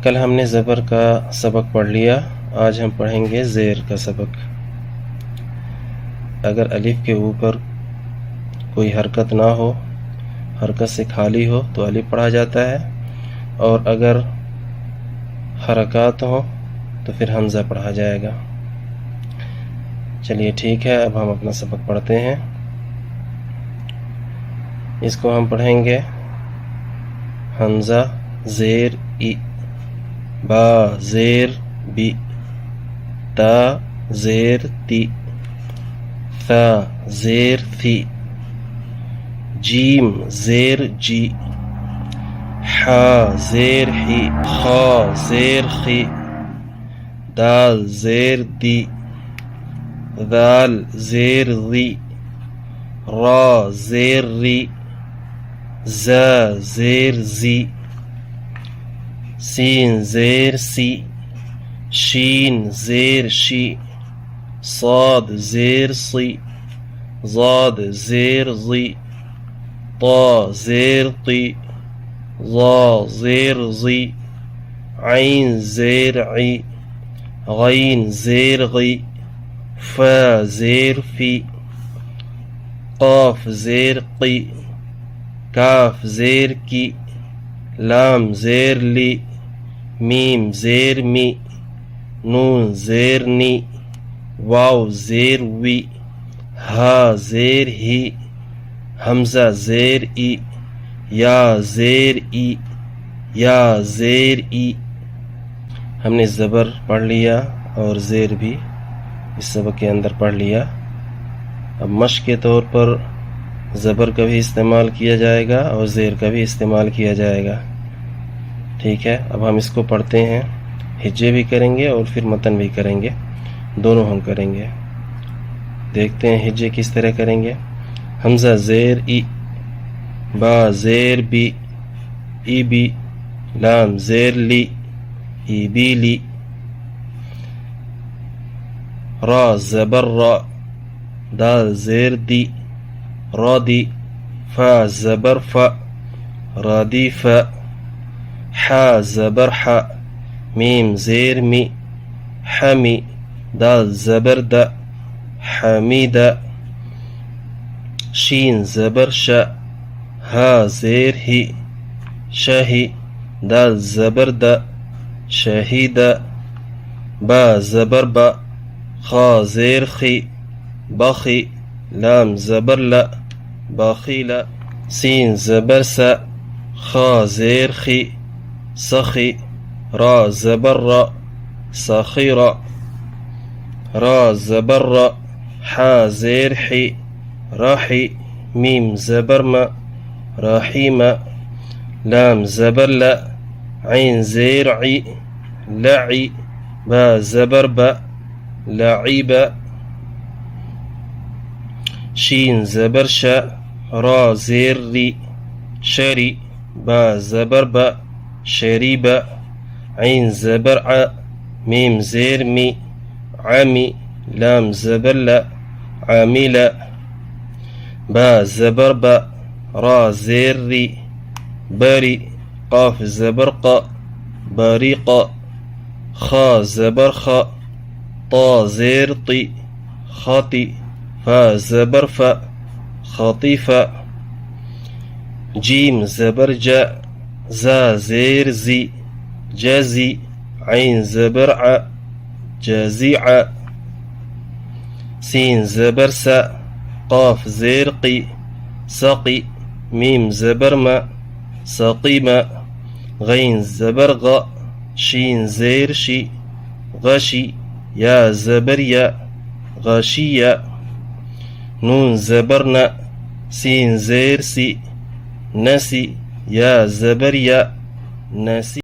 कल हमने ज़बर का सबक पढ़ लिया, आज हम पढ़ेंगे ज़ेर का सबक। अगर अलिफ के ऊपर कोई हरकत ना हो, हरकत से खाली हो तो अलिफ पढ़ा जाता है, और अगर हरकत हो तो फिर हमज़ा पढ़ा जाएगा। चलिए ठीक है, अब हम अपना सबक पढ़ते हैं। इसको हम पढ़ेंगे हमज़ा ज़ेर ई, बा ज़ेर बी, ता ज़ेर ती, था ज़ेर थी, जीम ज़ेर जी, हा ज़ेर ही, खा ज़ेर खी, दाल ज़ेर दी, दाल ज़ेर ज़ी, रा ज़ेर री, ज़ा ज़ेर ज़ी, सीन ज़ेर सी, शीन ज़ेर शी, साद ज़ेर सी, ज़ाद ज़ेर ज़ी, ता ज़ेर ती, ज़ा ज़ेर ज़ी, ऐन ज़ेर ई, गैन ज़ेर गी, फा ज़ेर फी, क़ाफ ज़ेर क़ी, काफ ज़ेर की, लाम ज़ेर ली, मीम ज़ेर मी, नून ज़ेर नी, वाव ज़ेर वी, हा ज़ेर ही, हमज़ा ज़ेर ई, या ज़ेर ई, या ज़ेर ई। हमने ज़बर पढ़ लिया और ज़ेर भी इस सबक के अंदर पढ़ लिया। अब मश्क के तौर पर ज़बर का भी इस्तेमाल किया जाएगा और ज़ेर का भी इस्तेमाल किया जाएगा। ठीक है, अब हम इसको पढ़ते हैं, हिज्जे भी करेंगे और फिर मतन भी करेंगे, दोनों हम करेंगे। देखते हैं हिज्जे किस तरह करेंगे। हमज़ा ज़ेर ई, बा ज़ेर बी, ई बी, लाम ज़ेर ली, ई बी ली, रा ज़बर रा, दाल ज़ेर दी, रा दी, फा ज़बर फा, रा दी फा, हा ज़बर हा, मीम ज़ेर मी, हमी, दाल ज़बर दा, हमीदा, शीन ज़बर शा, हा ज़ेर ही, शाही, दाल ज़बर दा, शाहीदा, बा ज़बर बा, खा ज़ेर खी, बाखी, लाम ज़बर ला, बाखीला, सीन ज़बर सा, खा ज़ेर खी, सखी, रा ज़बर रा, सखीरा, रा ज़बर रा, हा ज़ेर ही, राही, मीम ज़बर मा, राहीमा, लाम ज़बर ला, ऐन ज़ेर ई, लई, बा ज़बर बा, लईबा, शीन ज़बर शा, रा ज़ेर री, शरी, बा ज़बर बा, शरीबा, ऐन ज़बर आ, मीम ज़ेर मी, आमी, लाम ज़बर ला, आमिला, बा ज़बर बा, रा ज़ेर री, बरी, क़ाफ ज़बर क़ा, बरीक़ा, खा ज़बर खा, ता ज़ेर ती, खाती, फा ज़बर फा, खातीफ़ा, जीम ज़बर जा, ज़ा ज़ेर ज़ी, जाज़ी, ऐन ज़बर आ, जाज़ीआ, सीन ज़बर सा, क़ाफ ज़ेर क़ी, सक़ी, मीम ज़बर मा, सक़ीमा, गैन ज़बर ग़ा, शीन ज़ेर शी, गशी, या ज़बर या, गशिया, नून ज़बर ना, सीन ज़ेर सी, नसी, या ज़बर या, नसी।